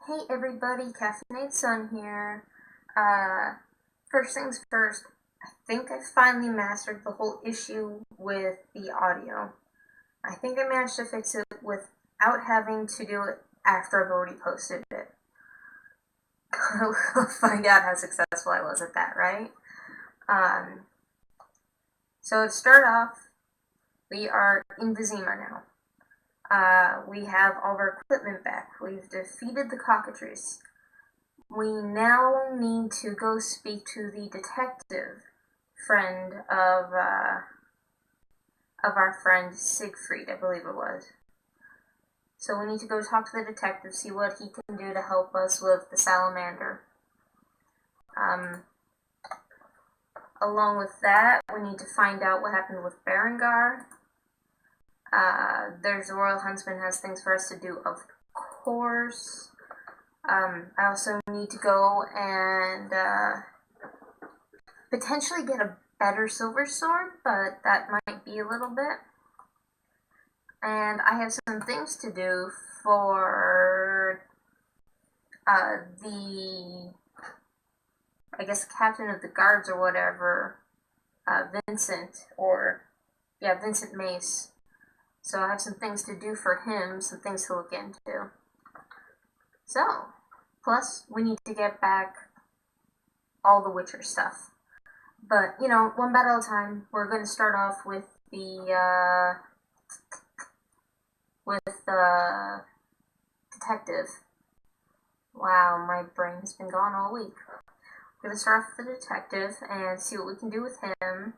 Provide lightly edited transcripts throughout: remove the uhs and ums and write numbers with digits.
Hey everybody, Caffeinated Sun here. First things first, I think I finally mastered the whole issue with the audio. I think I managed to fix it without having to do it after I've already posted it. We'll find out how successful I was at that, right? Um, so to start off, we are in Vizima now. We have all of our equipment back. We've defeated the cockatrice. We now need to go speak to the detective friend of our friend Siegfried, I believe it was. So we need to go talk to the detective, see what he can do to help us with the salamander. Along with that, we need to find out what happened with Berengar. There's the Royal Huntsman has things for us to do, of course. I also need to go and potentially get a better silver sword, but that might be a little bit. And I have some things to do for I guess, captain of the guards or whatever, Vincent Mace. So I have some things to do for him, some things to look into. So, plus, we need to get back all the Witcher stuff. But, one battle at a time. We're going to start off with the detective. Wow, my brain's been gone all week. We're going to start off with the detective and see what we can do with him.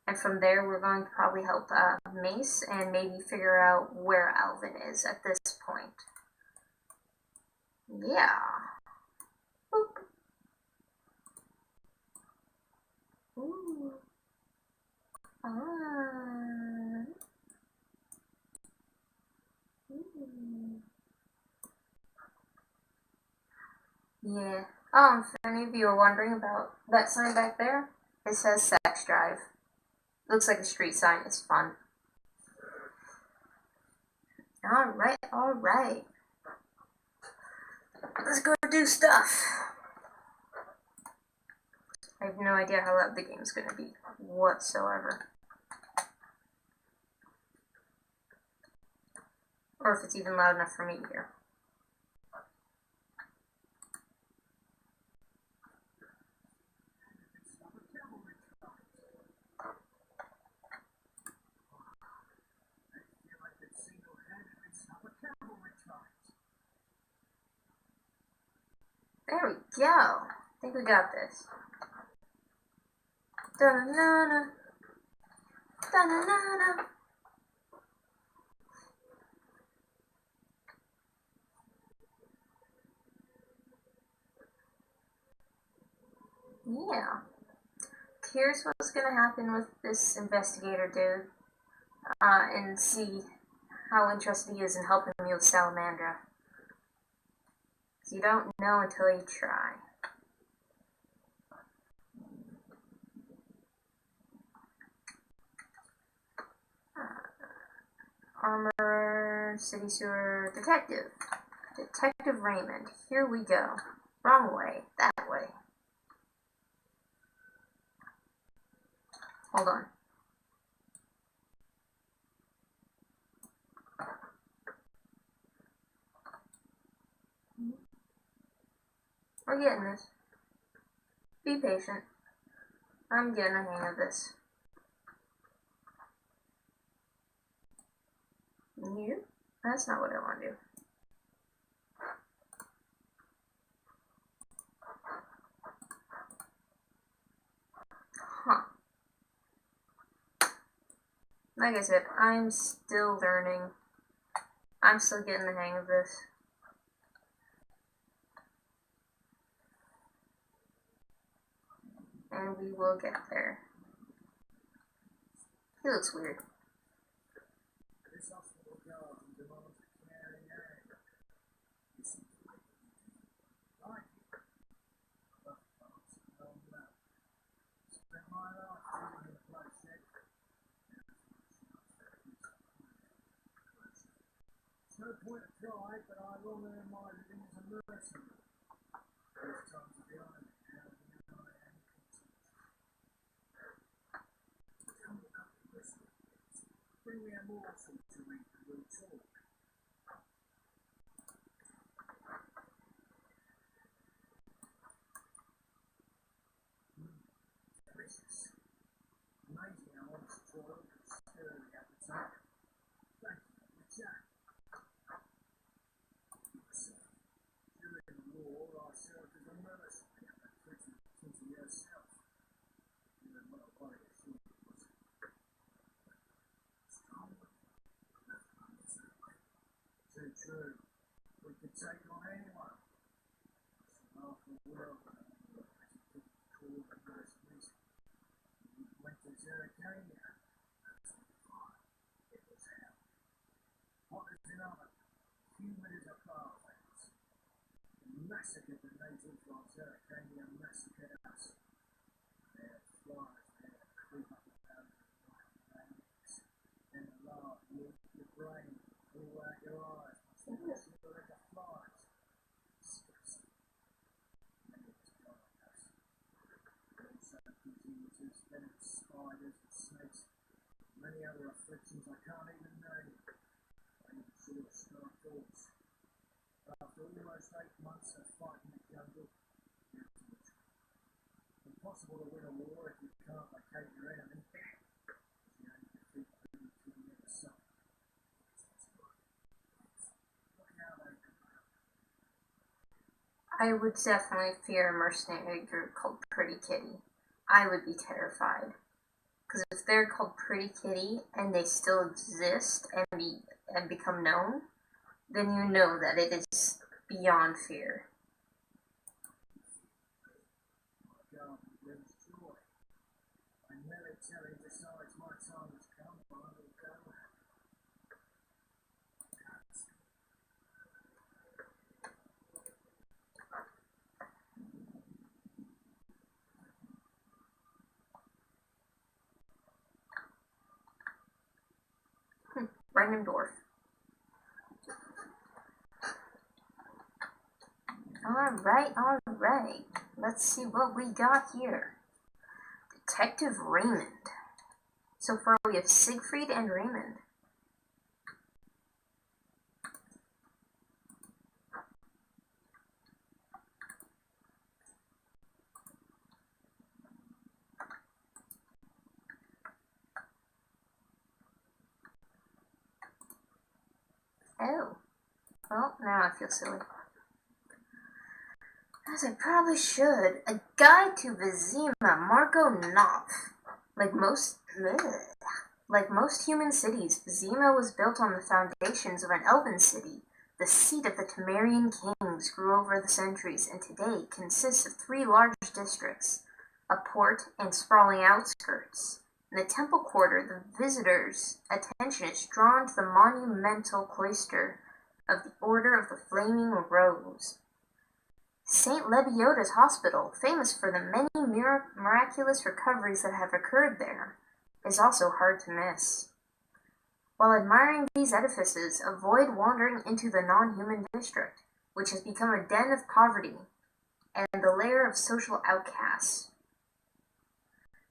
And from there, we're going to probably help Mace and maybe figure out where Alvin is at this point. Yeah. Boop. Ooh. Yeah. If any of you are wondering about that sign back there, it says Sex Drive. Looks like a street sign. It's fun. Alright. Let's go do stuff. I have no idea how loud the game's gonna be whatsoever. Or if it's even loud enough for me to hear. There we go. I think we got this. Da-na-na-na. Da-na-na-na. Yeah. Here's what's gonna happen with this investigator dude. And see how interested he is in helping me with Salamandra. You don't know until you try. Armor, city sewer, detective. Detective Raymond. Here we go. Wrong way. That way. Hold on. We're getting this. Be patient. I'm getting a hang of this. You? That's not what I want to do. Huh. Like I said, I'm still learning. I'm still getting the hang of this. And we will get there. He looks weird. No point of try, but I will learn my living as a I would definitely fear a mercenary group called Pretty Kitty. I would be terrified. Because if they're called Pretty Kitty and they still exist and become known, then you know that it is beyond fear. Random dwarf. Alright. Let's see what we got here. Detective Raymond. So far we have Siegfried and Raymond. Oh. Well, now I feel silly. As I probably should. A Guide to Vizima, Marco Knopf. Like most human cities, Vizima was built on the foundations of an elven city. The seat of the Temerian kings grew over the centuries and today consists of 3 large districts, a port and sprawling outskirts. In the temple quarter, the visitors' attention is drawn to the monumental cloister of the Order of the Flaming Rose. St. Lebioda's Hospital, famous for the many miraculous recoveries that have occurred there, is also hard to miss. While admiring these edifices, avoid wandering into the non-human district, which has become a den of poverty and the lair of social outcasts.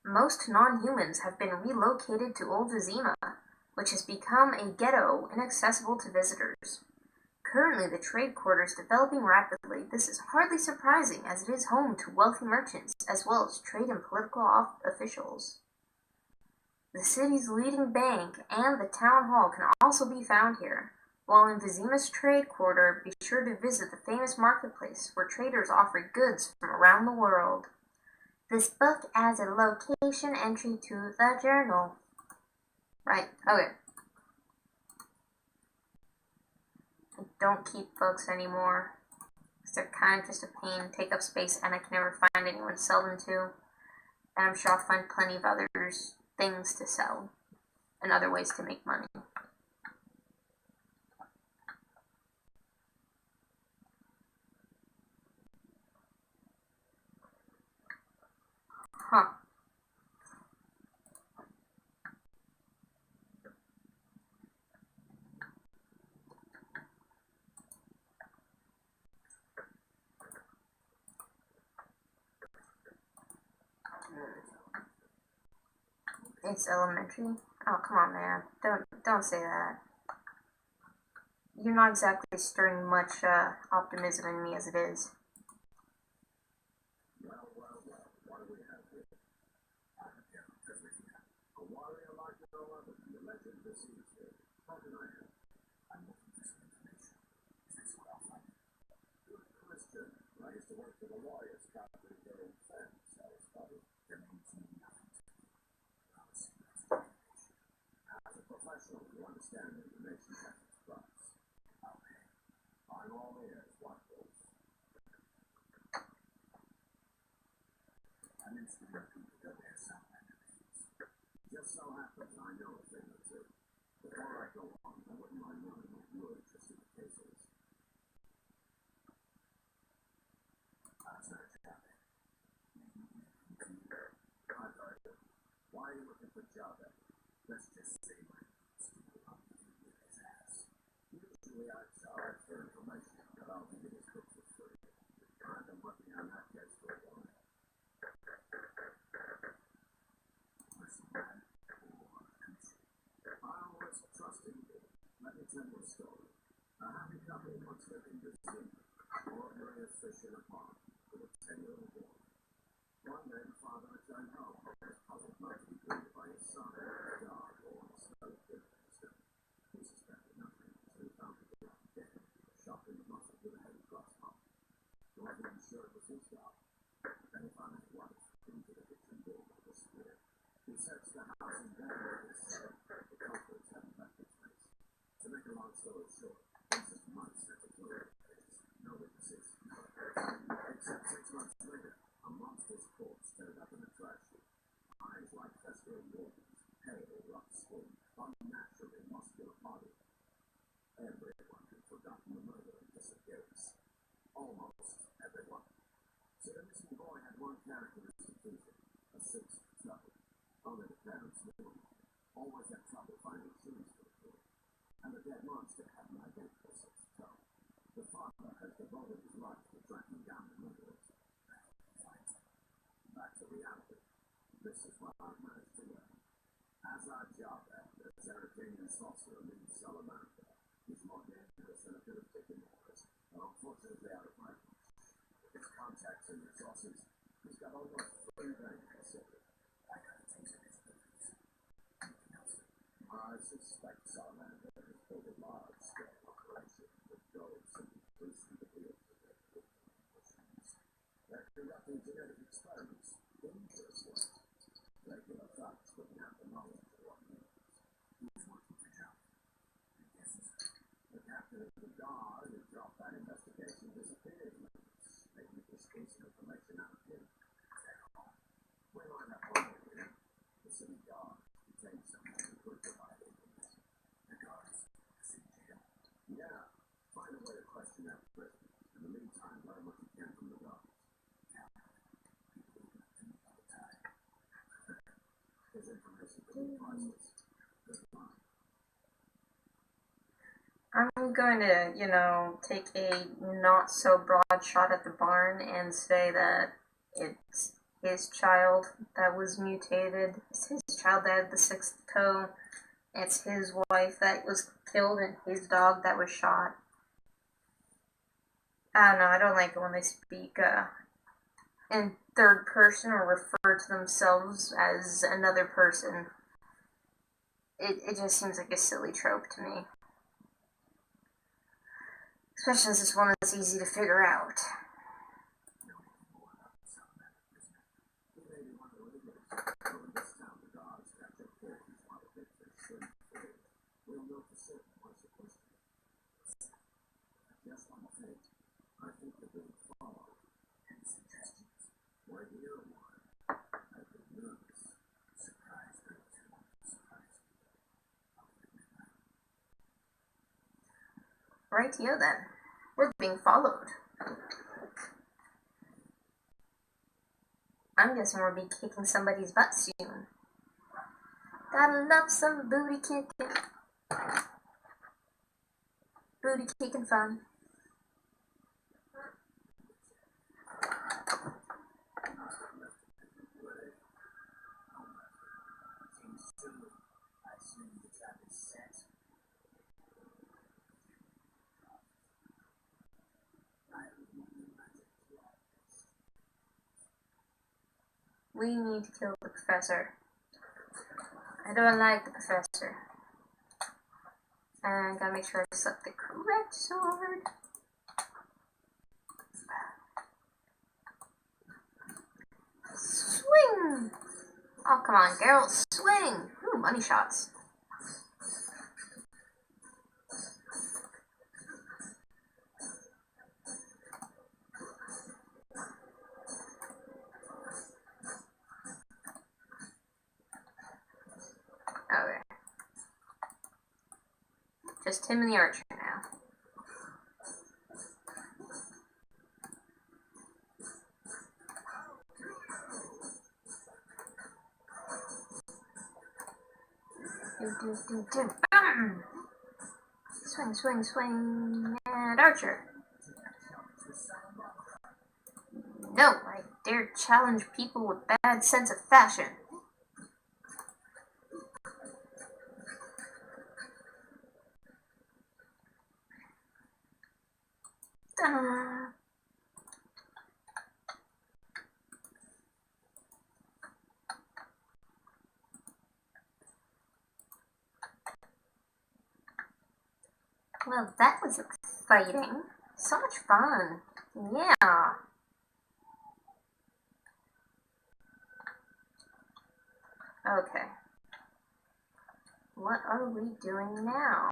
Most non-humans have been relocated to Old Vizima, which has become a ghetto inaccessible to visitors. Currently, the trade quarter is developing rapidly. This is hardly surprising, as it is home to wealthy merchants, as well as trade and political officials. The city's leading bank and the town hall can also be found here. While in Vizima's trade quarter, be sure to visit the famous marketplace, where traders offer goods from around the world. This book adds a location entry to the journal. Right, okay. I don't keep books anymore, because they're kind of just a pain, take up space, and I can never find anyone to sell them to. And I'm sure I'll find plenty of other things to sell, and other ways to make money. Huh. It's elementary. Oh, come on, man. Don't say that. You're not exactly stirring much optimism in me as it is. I'm going to, take a not so broad shot at the barn and say that it's his child that was mutated. It's his child that had the sixth toe. It's his wife that was killed and his dog that was shot. I don't know, I don't like it when they speak in third person or refer to themselves as another person. It just seems like a silly trope to me. Especially since it's one that's easy to figure out. Rightio then. We're being followed. I'm guessing we'll be kicking somebody's butt soon. Gotta love some booty kicking. Booty kicking fun. We need to kill the professor. I don't like the professor. And gotta make sure I select the correct sword. Swing! Oh, come on, Geralt, swing! Ooh, money shots. Okay. Just him and the archer now. Bam! Swing, swing, swing, and archer. No, I dare challenge people with bad sense of fashion. Ta-da! Well, that was exciting. So much fun. Yeah. Okay. What are we doing now?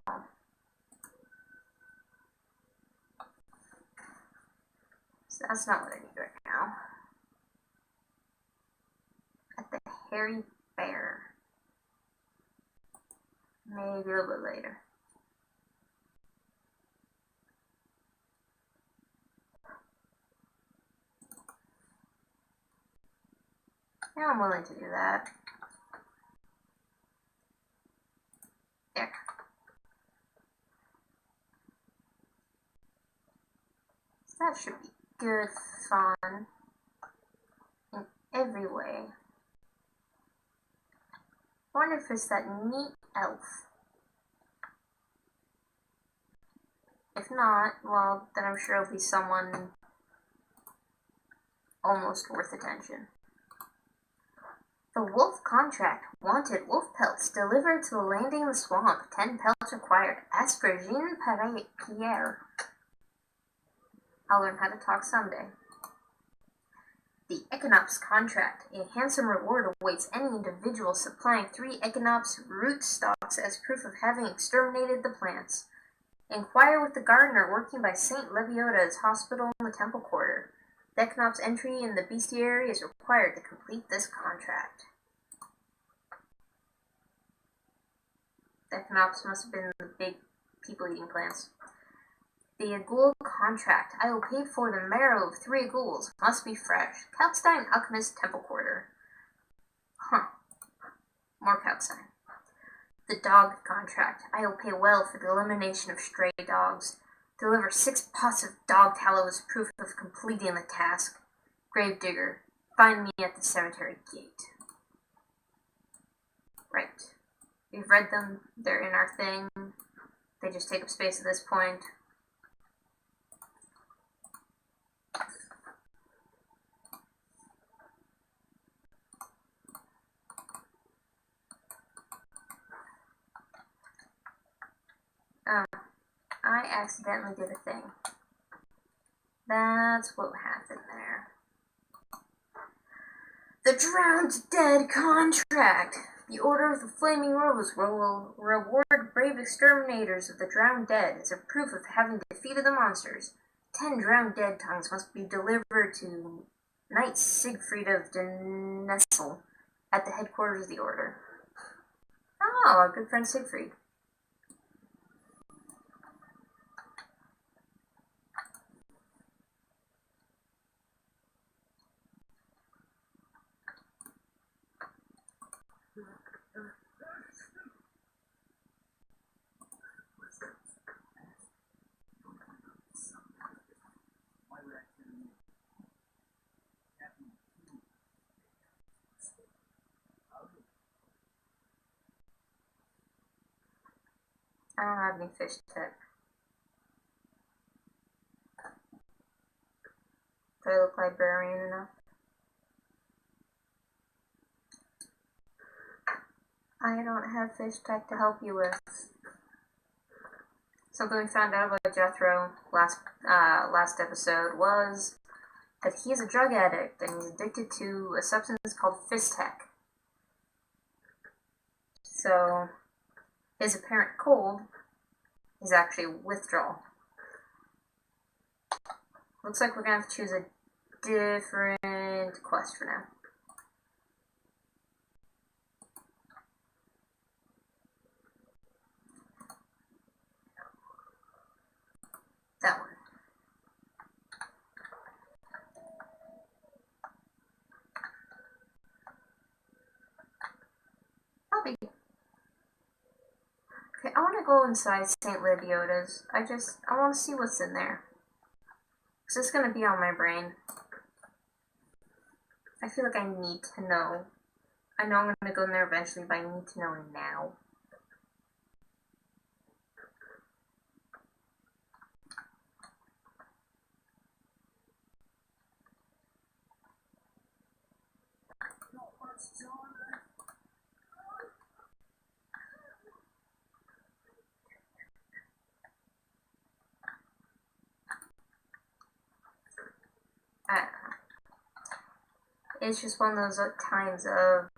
So that's not what I need right now. At the Hairy Bear. Maybe a little bit later. Yeah, I'm willing to do that. There. So that should be good fun in every way. I wonder if it's that neat elf. If not, well, then I'm sure it'll be someone almost worth attention. The wolf contract. Wanted wolf pelts delivered to the landing in the swamp. 10 pelts required. Ask for Jean Pierre. I'll learn how to talk someday. The Equinops contract. A handsome reward awaits any individual supplying 3 Equinops rootstocks as proof of having exterminated the plants. Inquire with the gardener working by St. Leviota's hospital in the Temple Quarter. The Equinops entry in the bestiary is required to complete this contract. The Equinops must have been the big people-eating plants. The Ghoul contract. I will pay for the marrow of 3 ghouls. Must be fresh. Kalkstein Alchemist Temple Quarter. Huh. More Kalkstein. The dog contract. I will pay well for the elimination of stray dogs. Deliver 6 pots of dog tallow as proof of completing the task. Gravedigger. Find me at the cemetery gate. Right. We've read them. They're in our thing. They just take up space at this point. I accidentally did a thing. That's what happened there. The Drowned Dead contract. The Order of the Flaming Rose will reward brave exterminators of the drowned dead as a proof of having defeated the monsters. 10 drowned dead tongues must be delivered to Knight Siegfried of Denessel at the headquarters of the Order. Oh, our good friend Siegfried. I don't have any fish tech. Do I look librarian enough? don't have fish tech to help you with. Something we found out about Jethro last episode was that he is a drug addict and he's addicted to a substance called fish tech. So his apparent cold is actually withdrawal. Looks like we're gonna have to choose a different quest for now. That one. I'll be. Okay, I want to go inside St. Liviota's. I want to see what's in there. Because it's going to be on my brain. I feel like I need to know. I know I'm going to go in there eventually, but I need to know now. It's just one of those times of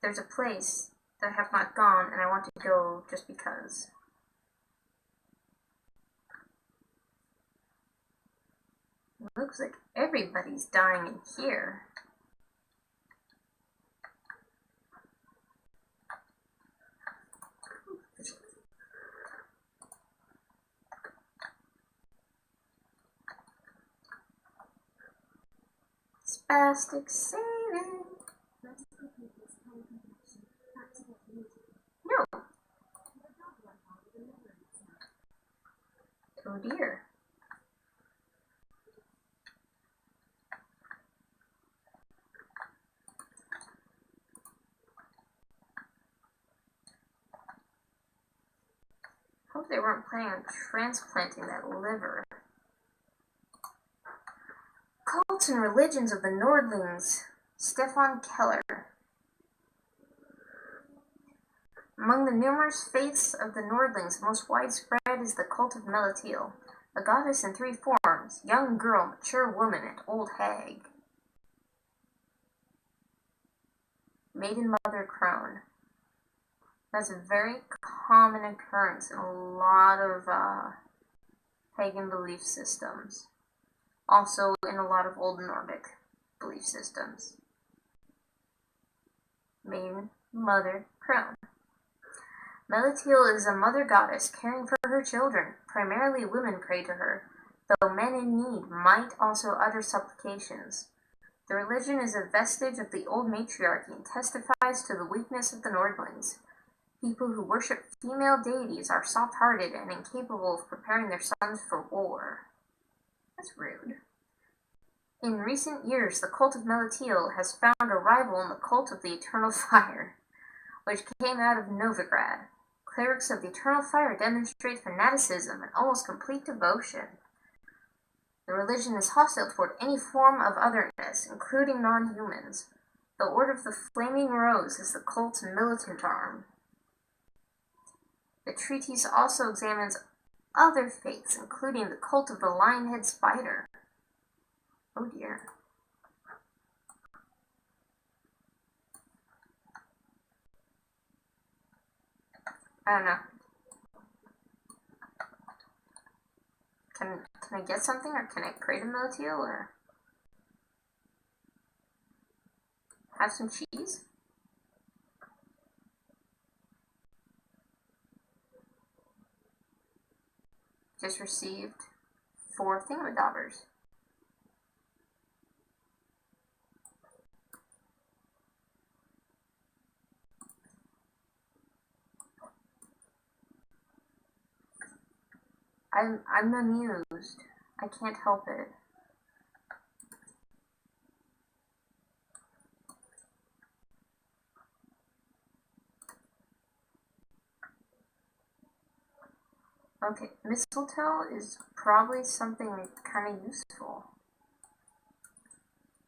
there's a place that I have not gone and I want to go just because. It looks like everybody's dying in here. Spastic saving. No. Oh dear. Hope they weren't planning on transplanting that liver. Cults and Religions of the Nordlings. Stefan Keller. Among the numerous faiths of the Nordlings, most widespread is the cult of Melitiel, a goddess in three forms: young girl, mature woman, and old hag. Maiden Mother Crone. That's a very common occurrence in a lot of pagan belief systems. Also in a lot of Old Nordic belief systems. Maiden Mother Crone. Melitiel is a mother goddess caring for her children. Primarily women pray to her, though men in need might also utter supplications. The religion is a vestige of the old matriarchy and testifies to the weakness of the Nordlings. People who worship female deities are soft-hearted and incapable of preparing their sons for war. That's rude. In recent years, the cult of Melitiel has found a rival in the cult of the Eternal Fire, which came out of Novigrad. Clerics of the Eternal Fire demonstrate fanaticism and almost complete devotion. The religion is hostile toward any form of otherness, including non-humans. The Order of the Flaming Rose is the cult's militant arm. The treatise also examines other faiths, including the cult of the Lionhead Spider. Oh dear. I don't know. Can I get something, or can I pray to Melitiel, or have some cheese? Just received 4 thingamadobbers. I'm amused. I can't help it. Okay, mistletoe is probably something kind of useful.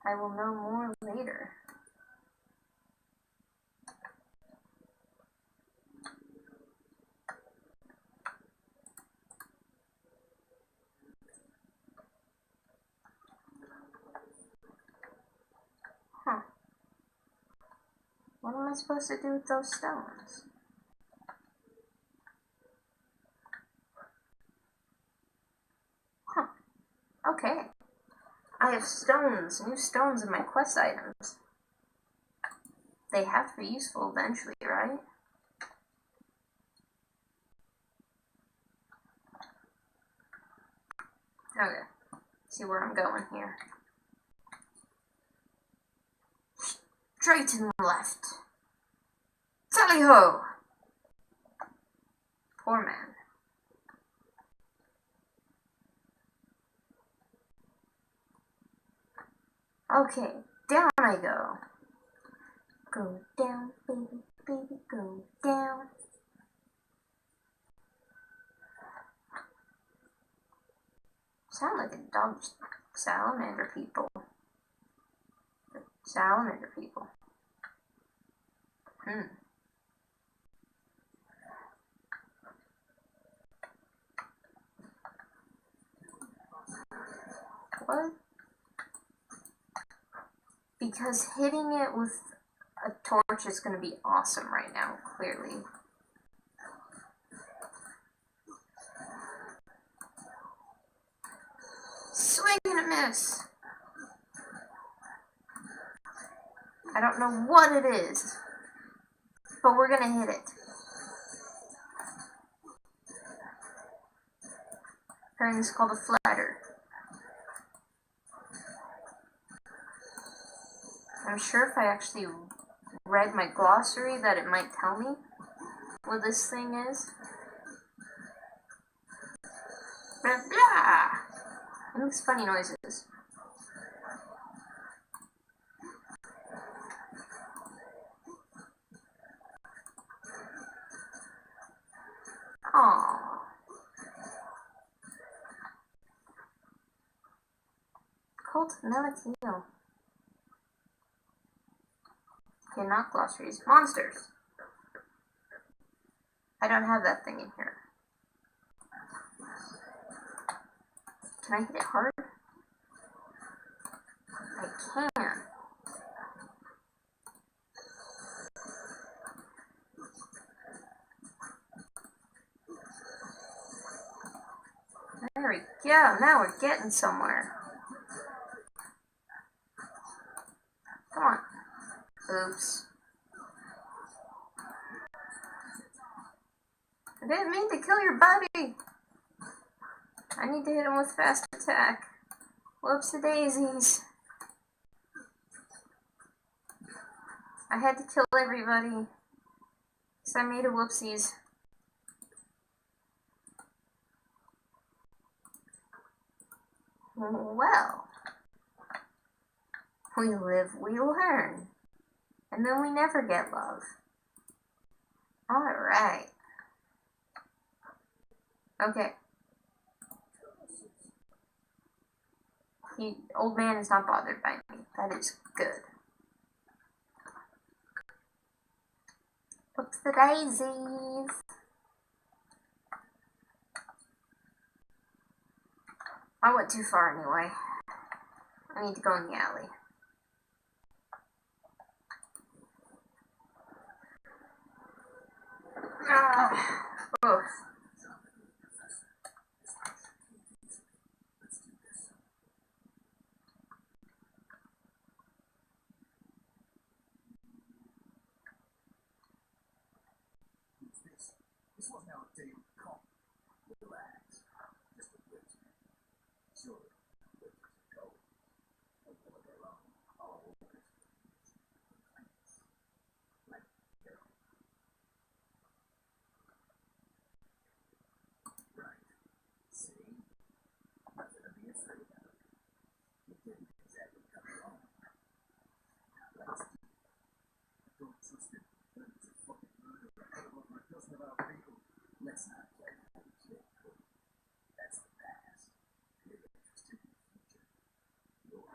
I will know more later. I supposed to do with those stones? Huh. Okay. I have stones, new stones in my quest items. They have to be useful eventually, right? Okay. See where I'm going here. Straight and left. Tally ho! Poor man. Okay, down I go. Go down, baby, baby, go down. Sound like a dog. Salamander people. Salamander people. What? Because hitting it with a torch is going to be awesome right now, clearly. Swing and a miss. I don't know what it is, but we're going to hit it. Apparently it's called a flatter. I'm sure if I actually read my glossary that it might tell me what this thing is. Blah, blah. It makes funny noises. Aww. Cult Melatonin. Okay, not glossaries. Monsters. I don't have that thing in here. Can I hit it hard? I can. There we go. Now we're getting somewhere. Come on. Oops. I didn't mean to kill your buddy. I need to hit him with fast attack. Whoopsie-daisies. I had to kill everybody. So I made a whoopsies. Well. We live, we learn. And then we never get love. Alright. Okay. Old man is not bothered by me. That is good. What's the daisies? I went too far anyway. I need to go in the alley. Oh. This wasn't our day with the cop. Relax. Just a bit. Sure. Let's go. Don't let it alone. I'll hold it. Like, go. Right. See? Nothing to be afraid of. You didn't exactly come along. Now let's do it. I don't trust it. It's a fucking murder. I don't want my cousin about people. Let's not play that shit. That's the past. You're interested in the future. You're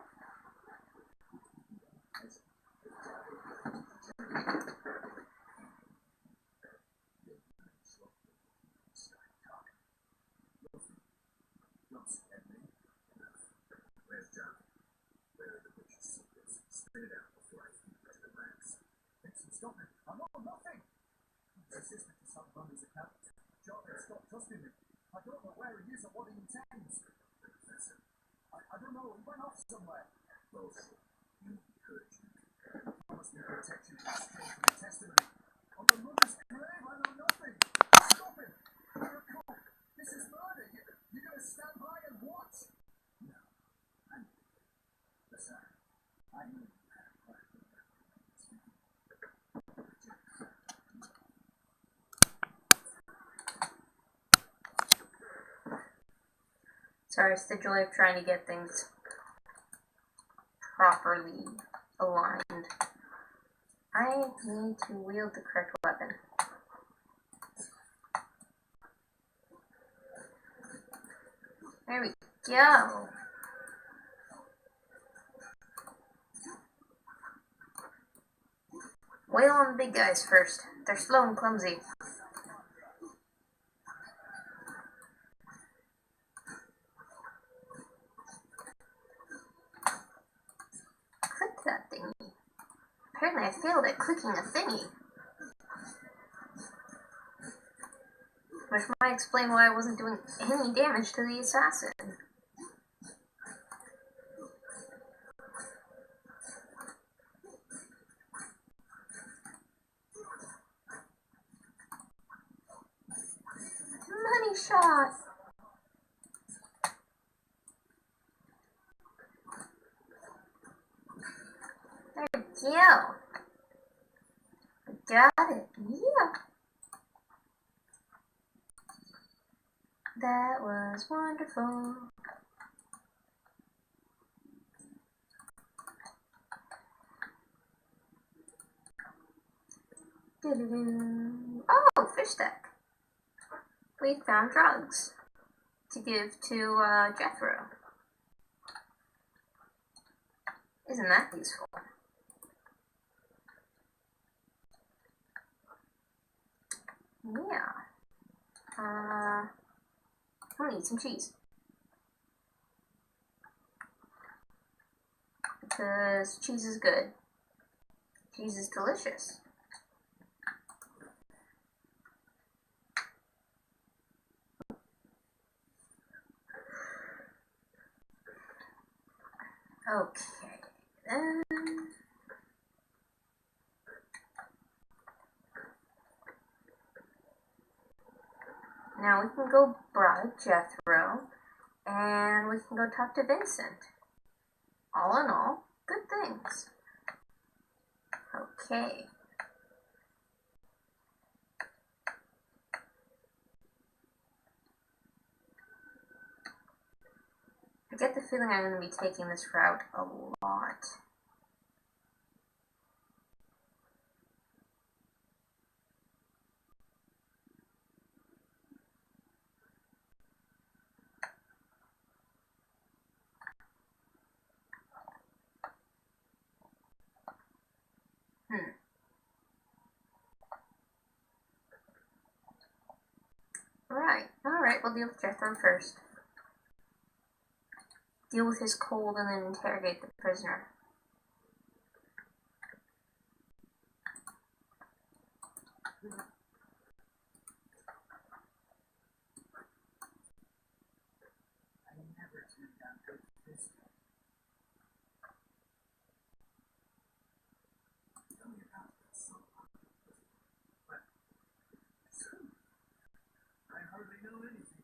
present. Start talking. Don't scared me. Where's John? Where are the witch's secrets? Spit it out before I feed it to the rats. Make some Stop it. I'm not nothing. He's assistant to some Bundy's accountant. John has stopped trusting me. I don't know where he is or what he intends. Professor, I don't know. He went off somewhere. Well, you heard you. I must be protection straight from the testimony. On the mother's grave, I know nothing. Stop it. You're caught. This is murder. You're going to stand by and watch. No. I'm... Listen, I know you have quite a bit of Sorry, it's the joy of trying to get things properly aligned. I need to wield the correct weapon. There we go. Wail on the big guys first. They're slow and clumsy. Click that thingy. Apparently I failed at clicking a thingy. Which might explain why I wasn't doing any damage to the assassin. Money shot! There we go. Got it. Yeah. That was wonderful. Oh, fish deck. We found drugs to give to Jethro. Isn't that useful? Yeah. I'm gonna eat some cheese. Because cheese is good. Cheese is delicious. Okay, then. Now we can go bribe Jethro, and we can go talk to Vincent. All in all, good things. Okay. I get the feeling I'm going to be taking this route a lot. Alright, we'll deal with Jethro first. Deal with his cold and then interrogate the prisoner. I never turned down good business. Tell me about this. But I hardly know anything.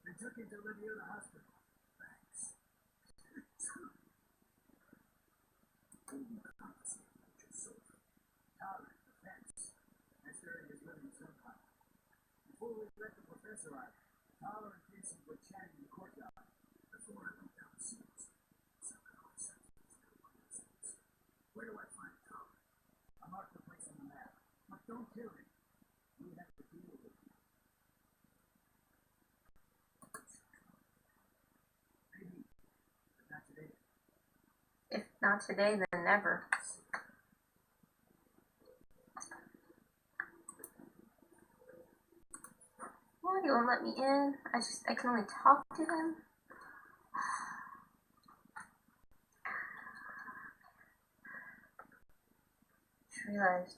They took him to Lydia to the hospital. Thanks. Tyler, the fence. This area is living sometime. Before we let the professor out, Tyler and Casey were chatting in the courtyard. Before I went down the stairs, where do I find Tyler? I marked the place on the map. But don't kill him. We have to deal with him. Maybe, but not today. If not today, then never. Why you won't let me in? I can only talk to him. just realized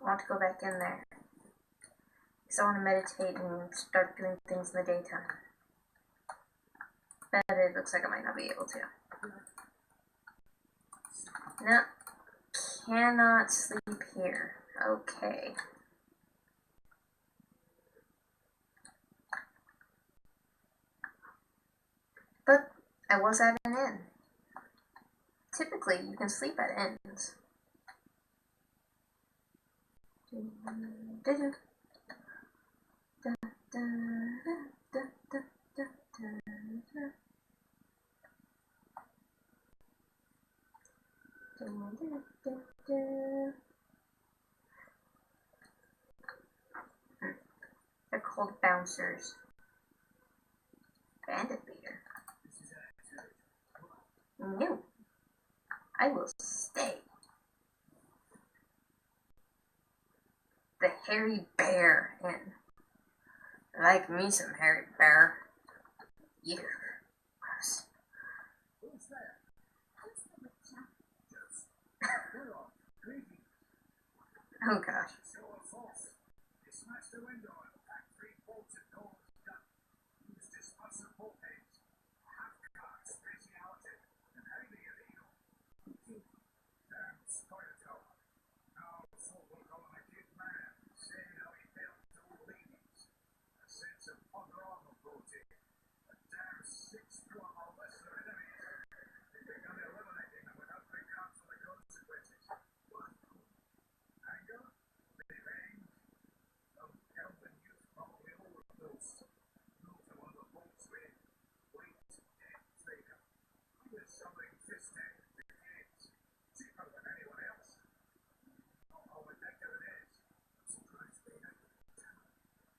I want to go back in there. Because I want to meditate and start doing things in the daytime. But it looks like I might not be able to. No. Cannot sleep here. Okay. But I was at an inn. Typically, you can sleep at inns. They're called bouncers. Bandit leader. No. I will stay. The hairy bear inn. Like me some hairy bear. You. Gross. Who's there? Oh gosh. Show of force. They smashed the window and packed 3 bolts and door was gun. Used to sponsor both ends. Half-car speciality and highly illegal. Damn storyteller. Now folk will call him a good man, saying how he felt to old ladies. A sense of vulnerability. A damn 6 drum or less their enemies. They began eliminating them without regard for the consequences. What? Anger? Revenge? Some Kelvin youth probably overdosed. Moved to one of the boats with white death trigger. He was selling fisting to kids. Cheaper than anyone else. Not how addictive it is. I'm surprised they have it.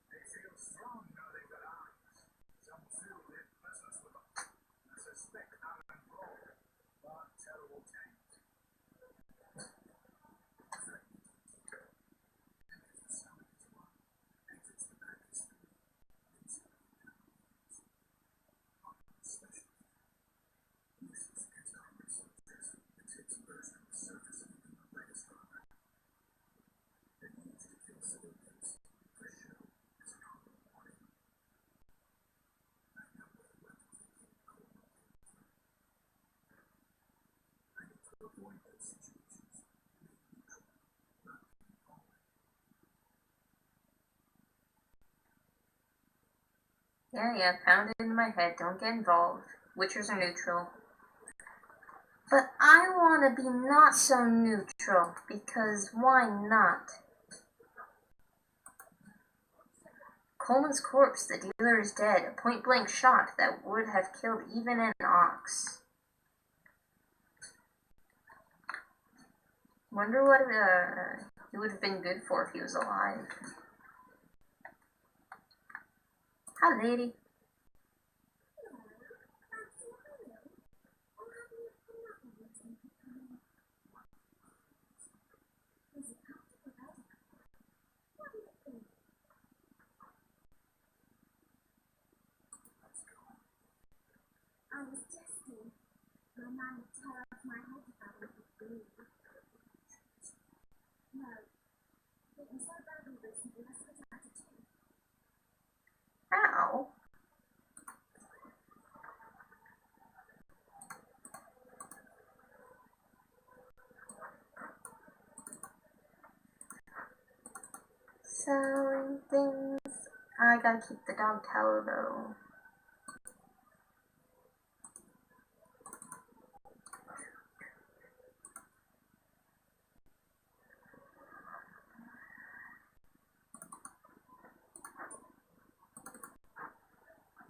They feel strong now they've got eyes. Some fool did business with them. I suspect Alan Broad. But terrible times. Yeah, pound it into my head. Don't get involved. Witchers are neutral. But I want to be not so neutral, because why not? Coleman's corpse, the dealer is dead. A point-blank shot that would have killed even an ox. Wonder what he would have been good for if he was alive. Hi, lady. I was testing. My mind would tear off my head if I would believe. No. It was so badly recently, I spit out a tooth. Ow. Selling things. I gotta keep the dog tallow though.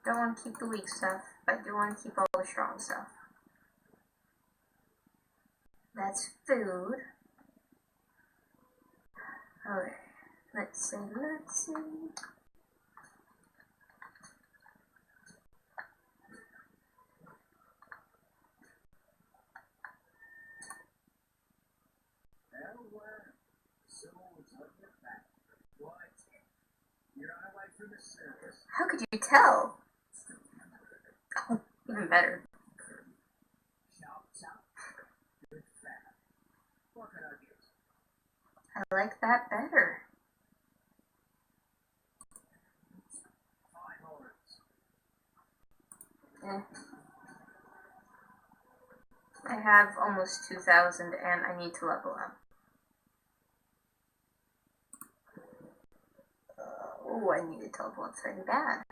Don't want to keep the weak stuff, but I do want to keep all the strong stuff. That's food. Okay, let's see. So it's on your back. What? You're on a way from the circus. How could you tell? Oh, even better. Chop, chop. Good fat. What can I get? I like that better. Eh. I have almost 2,000 and I need to level up. Oh, I need to teleport pretty bad.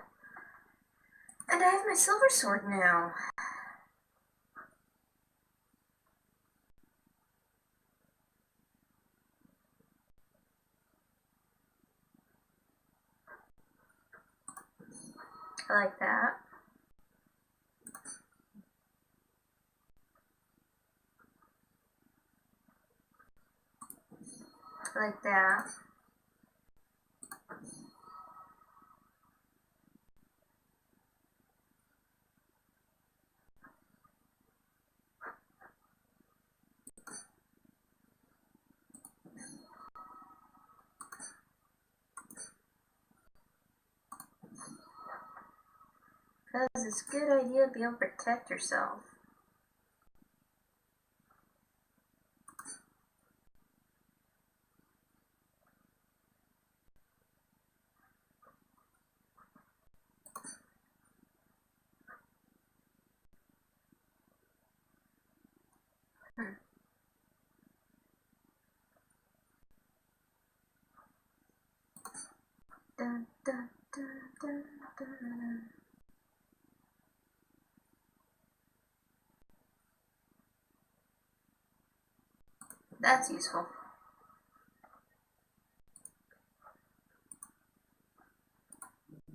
And I have my silver sword now. I like that. I like that. Because it's a good idea to be able to protect yourself. Dun, dun, dun, dun, dun. That's useful.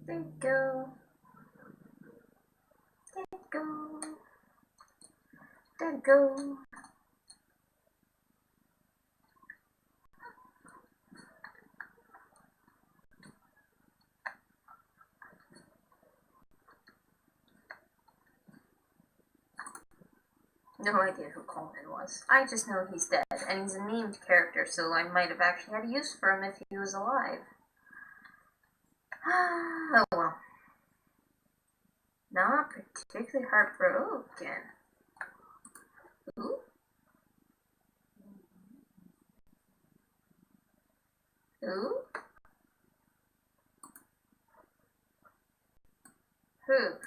There you go. There you go. There you go. No idea who Coleman was. I just know he's dead, and he's a named character, so I might have actually had a use for him if he was alive. Oh well. Not particularly heartbroken. Ooh. Ooh. Who?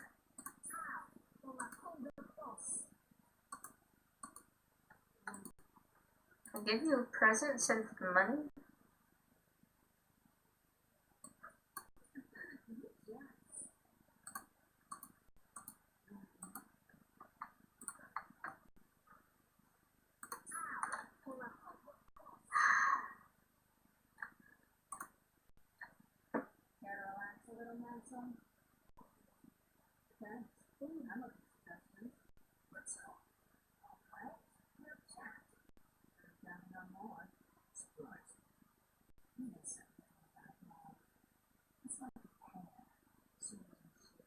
I'll give you a present instead of money? Let's help. Alright, we're chat. Down no more. Surprise. You know something about love. It's like a pear, sort of shape.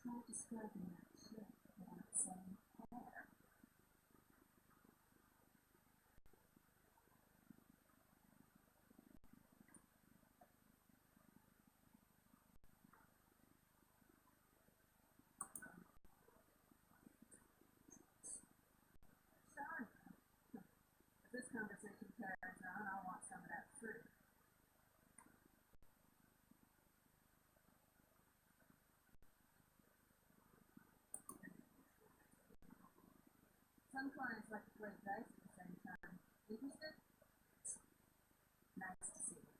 Try describing that shape without saying pear. Sorry. If this conversation carries on, I'll want some of that fruit. Some clients like to play dice at the same time. Interested? Nice to see you.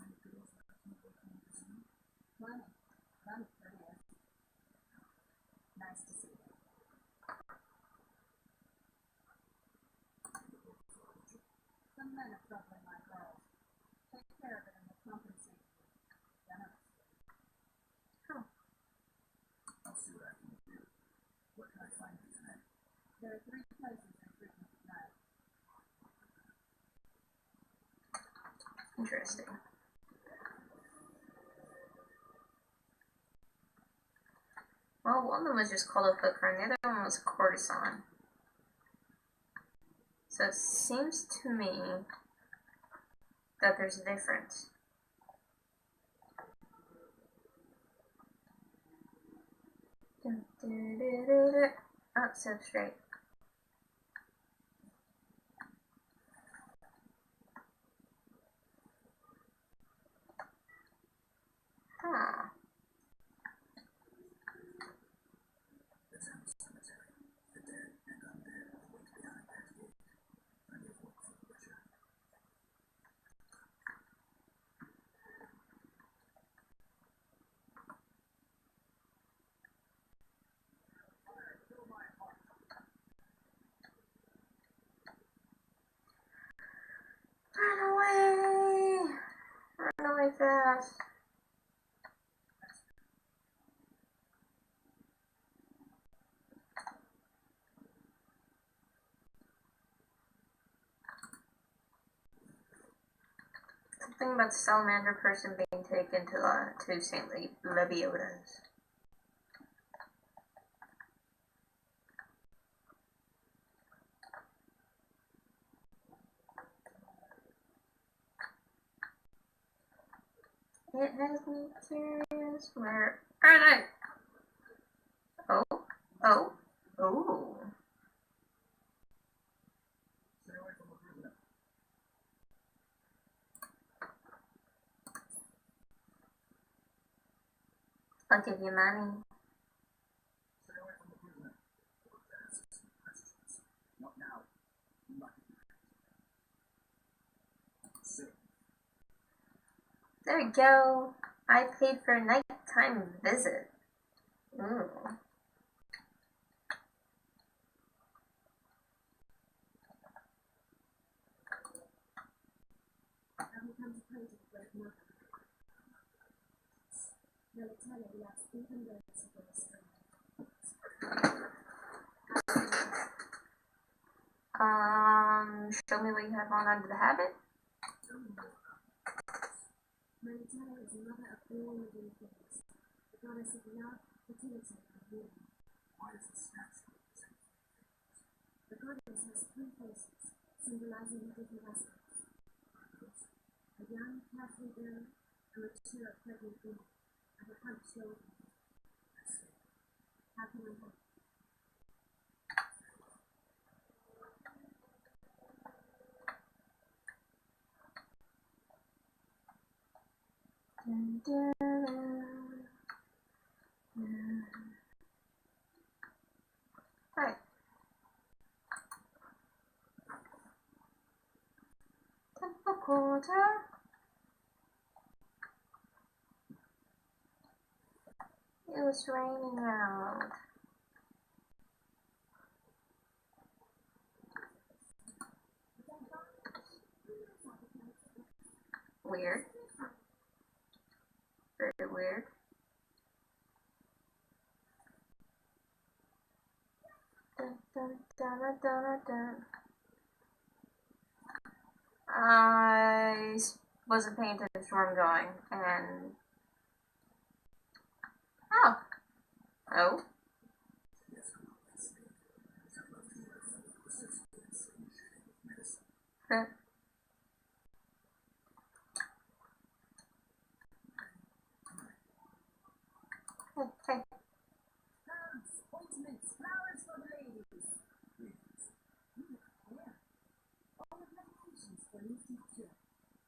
Any girls like you working in the zoo? Plenty. Plenty prettiest. Nice to see you. Some men are troubling my girls. Take care of it and will compensate you generously. Oh. I'll see what I can do. What can I find you tonight? There are 3 places they frequent at night. Interesting. Well, one of them was just called a hooker, and the other one was a courtesan. So it seems to me that there's a difference. Oh, so straight. really fast. Something about the salamander person being taken to St. Lebioda's. It has me curious. Where are they? Oh, oh, oh. Stay away from the prisoner. I'll give you money. Stay away from the prisoner. Not now. I'm not giving you. Sit. There we go. I paid for a nighttime visit. Ooh. I've become acquainted with mother. Military loves even those who go astray. Show me what you have on under the habit. Military is the mother of all living things, the goddess of love, fertility, and healing. Why is the statue of the same? The goddess has three faces, symbolizing the different aspects. A young, carefree girl, a mature, pregnant woman, and a humped shoulder. How can I help? Dun, dun, dun. Right. Temple quarter. It was raining out. Weird. Very weird. Dun, dun, dun, dun, dun, dun. I wasn't paying attention to where I'm going, and oh, oh, huh. Hey, hey. Herbs, ointments, flowers for the ladies. Yeah. All the medications for instant cure.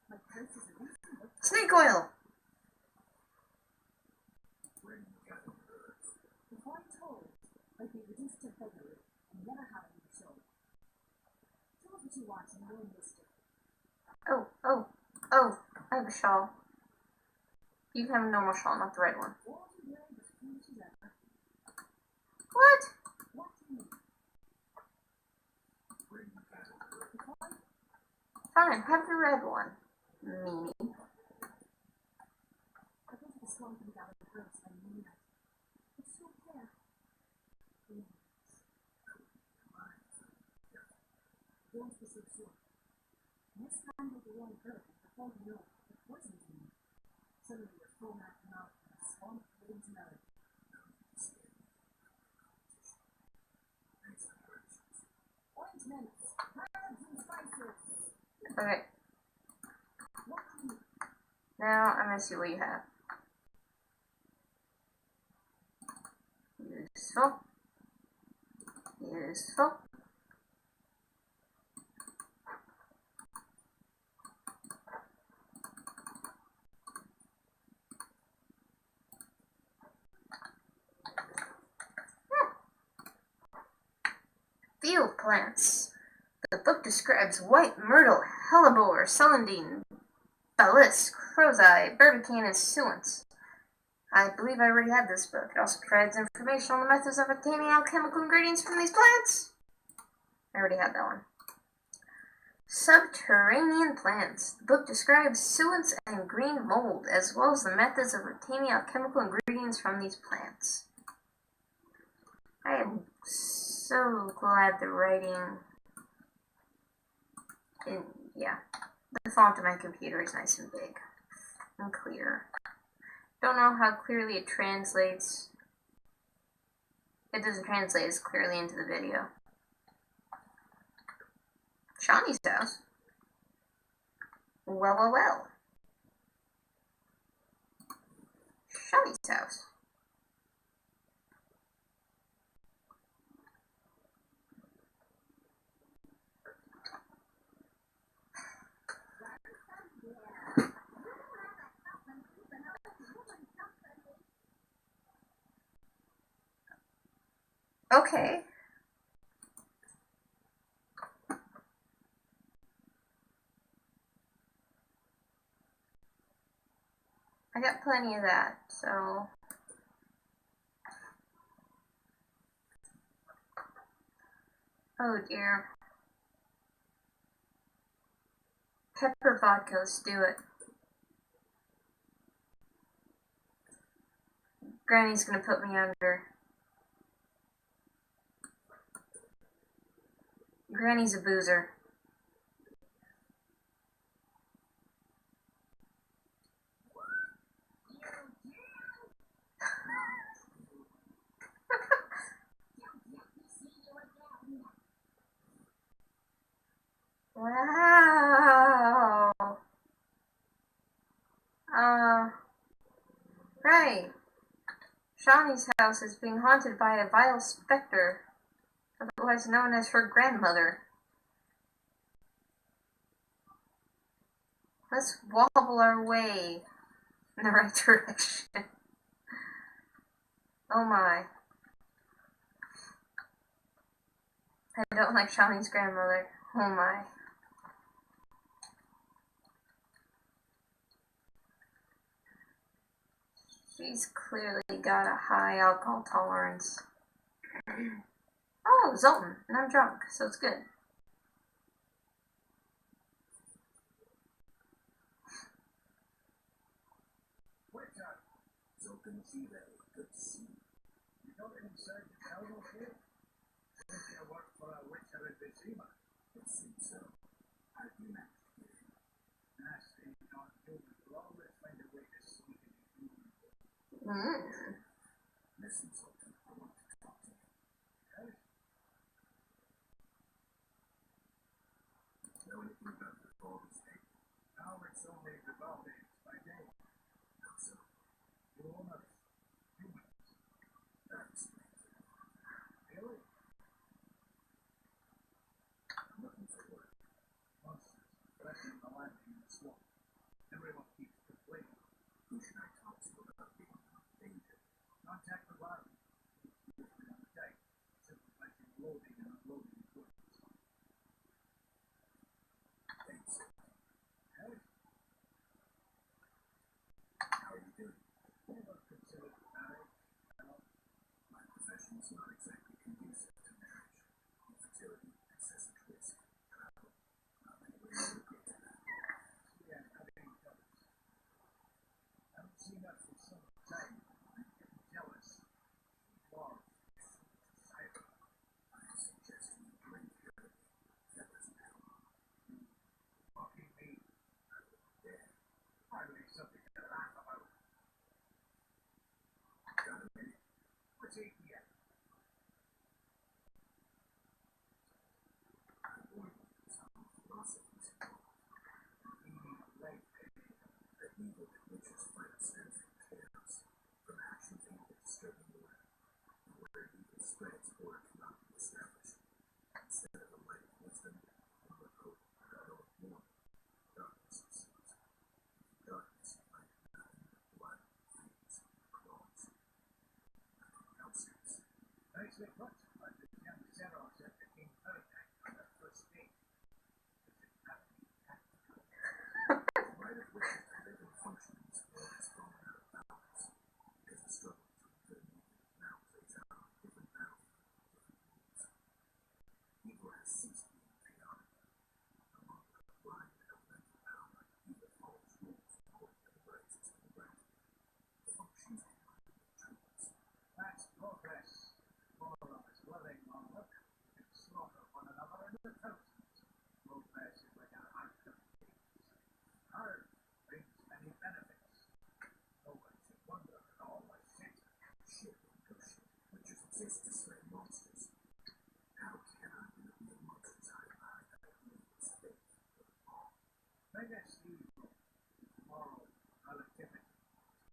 My prices are reasonable. Snake oil. Where do you get the herbs? Before I told, I'd be reduced to beggary and never have any show. Tell us what you want and you'll mister. Oh, oh, oh, I have a shawl. You can have a normal shawl, not the red one. All you wearing is foolish as ever. What? What do you mean? Where do you get the herbs? Before I Fine, have the red one. Meanie. go to the swamp and gather the herbs by moonlight. It's so fair. Don't be so sure. Next time with the wrong herb, before you know it, the poison's in you. Suddenly you're full mouth and the swamp waiting to melody. Ointments, herbs and spices. Okay, What do you now I'm gonna see what you have. Useful. Useful. Field plants. The book describes white myrtle, hellebore, celandine, balis, crowseye, barbicane, and suence. I believe I already had this book. It also provides information on the methods of obtaining alchemical ingredients from these plants. I already had that one. Subterranean plants. The book describes suets and green mold, as well as the methods of obtaining alchemical ingredients from these plants. I am so glad the writing, yeah, the font of my computer is nice and big and clear. Don't know how clearly it translates. It doesn't translate as clearly into the video. Shawnee's house. Well. Shawnee's house. Okay. I got plenty of that, so. Oh dear. Pepper vodka, let's do it. Granny's gonna put me under. Granny's a boozer. Wow. Right. Shawnee's house is being haunted by a vile specter, otherwise known as her grandmother. Let's wobble our way in the right direction. Oh my. I don't like Shawnee's grandmother. Oh my. She's clearly got a high alcohol tolerance. Oh, Zoltan, and I'm drunk, so it's good. Zoltan, good to see you. You got inside the town okay? Think you work for a witch or a Vizima? It seems so. How do you manage to get in? Nasty, not human. We'll always find a way to sneak in the human. Listen, Zoltan, I want to talk to you. Yes? Know anything about the Baldur's Gate? Now it's only the Baldians by day. How so? You owners. Humans. That explains it. Really? I'm looking for work. Monsters. Threatening the landing in the swamp. Everyone keeps complaining. Who should I talk to about being in danger? Contact the lobby. Usually on the deck. Simplifying loading and unloading equipment. Thanks. Yes? How are you doing? Never considered marriage. No. My profession's not exactly conducive to marriage. Infertility, excessive risk, travel. Not many ways to get to that. Yeah, having covers. I haven't seen that for some time. I'm getting jealous. Wow. Cyber. I'm suggesting you drink purely. That doesn't help. Mocking me. I wouldn't dare. Hardly something to laugh about. Got a minute? What's it yet? I warn you, some philosophies involved. Meaning of life. The evil that witches fight stems from chaos, from actions aimed at disturbing order. And where evil spreads, order cannot be established. Instead of a light of wisdom, one would hope for a little more. Darkness ensues. In darkness, you find nothing but blood, fiends, claws. Nothing else can see. Nicely put. Like the young Zeros at the King Paradise on their first date. Does it have to be tactical? The right of witches to live and function in this world has fallen out of balance, because the struggle between good and evil now plays out on a different battlefield with different rules. Evil has ceased being chaotic. No longer exist to slay monsters. How can I be a monster's high Maybe I see moral relativity.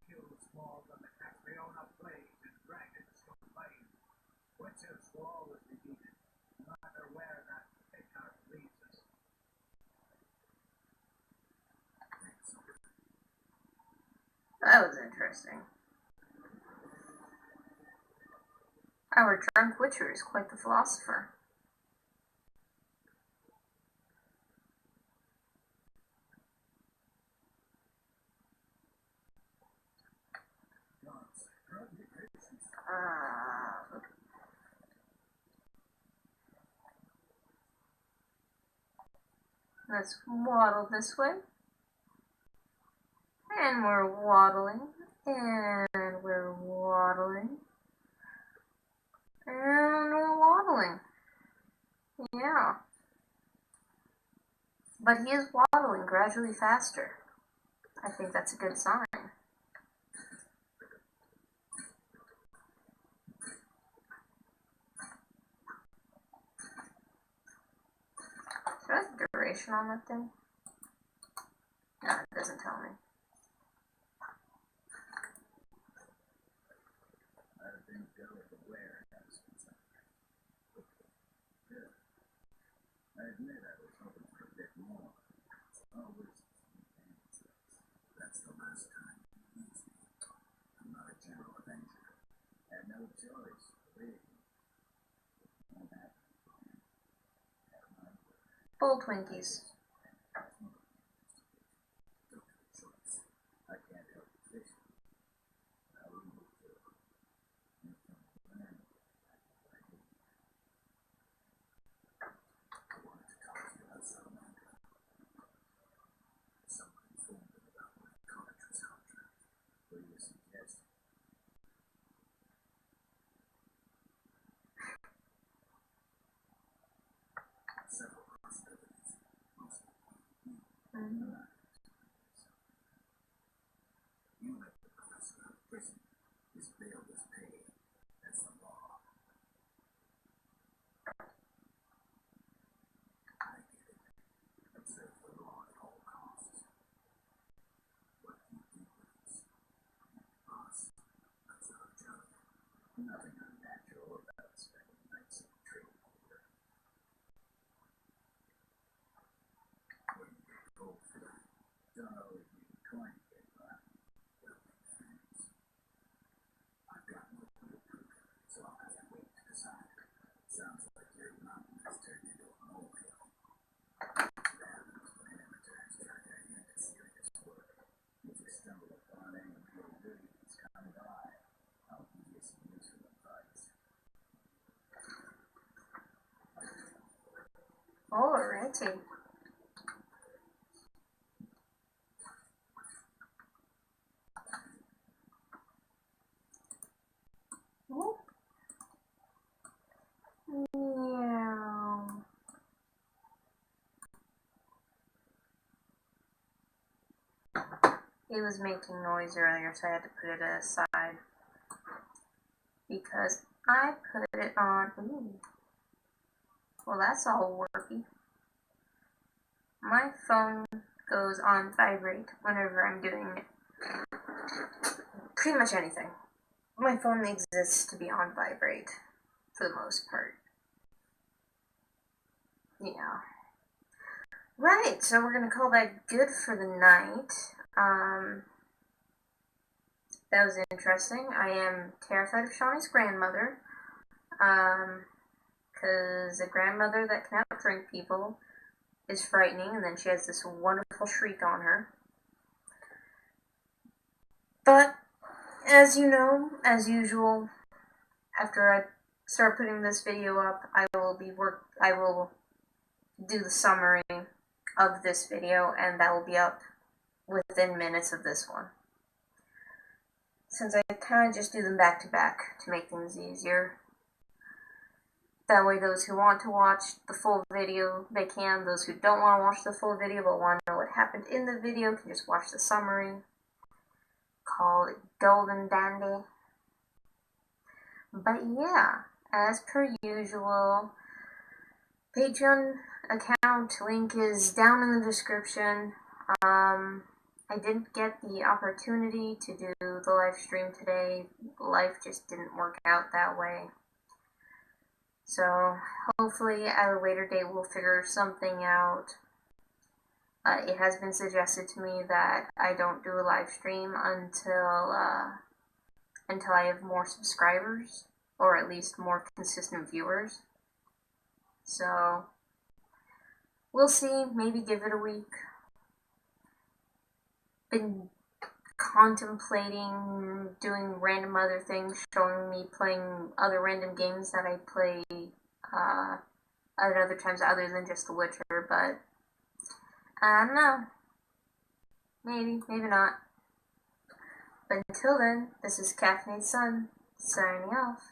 Kill small than the Caffeinated plagues and dragons from flame. Witches will always be needed, no matter where that picard leads us. That was interesting. Our drunk witcher is quite the philosopher. Let's waddle this way. And we're waddling. And we're waddling. And we're waddling. Yeah. But he is waddling gradually faster. I think that's a good sign. Do I have duration on that thing? No, it doesn't tell me. I think go aware has some. Good. I admit I was hoping for a bit more. Always that's the last time you used me. I'm not a general avenger. Had no choice, believe me. Bull Twinkies. I can't help fishing. I wouldn't to. I wanted to talk to you about Salamanca. Someone informed me about my college contract. What do you suggest? Several possibilities. You let the professor out of prison. His bail was paid. That's the law. I get it. Observe the law at all costs. What do you do with us? Us. That's our job. Nothing unnatural about spending nights in the trade border. What do you get gold for that? Don't always need coin to get by. Well, thanks. I've got no real proof, so I'll have to wait to decide. Sounds like your mountain has turned into a molehill. It happens when amateurs try their hand at serious work. If you stumble upon any real goodies, come by. I'll give you some useful advice. Alrighty. Whoop. Meow. It was making noise earlier, so I had to put it aside. Because I put it on. Ooh. Well, that's all worky. My phone goes on vibrate whenever I'm doing pretty much anything. My phone exists to be on vibrate for the most part. Yeah. Right, so we're gonna call that good for the night. That was interesting. I am terrified of Shawnee's grandmother. Because a grandmother that can outdrink people is frightening, and then she has this wonderful shriek on her. But, as you know, as usual, after I start putting this video up, I will do the summary of this video, and that will be up within minutes of this one. Since I kind of just do them back to back to make things easier. That way those who want to watch the full video, they can. Those who don't want to watch the full video but want to know what happened in the video can just watch the summary. Call it golden dandy. But yeah, as per usual, Patreon account link is down in the description. I didn't get the opportunity to do the live stream today. Life just didn't work out that way. So hopefully at a later date we'll figure something out. It has been suggested to me that I don't do a live stream until I have more subscribers, or at least more consistent viewers. So we'll see. Maybe give it a week. Been contemplating doing random other things, showing me playing other random games that I play at other times other than just The Witcher, but I don't know. Maybe, maybe not. But until then, this is Caffeinated Sun, signing off.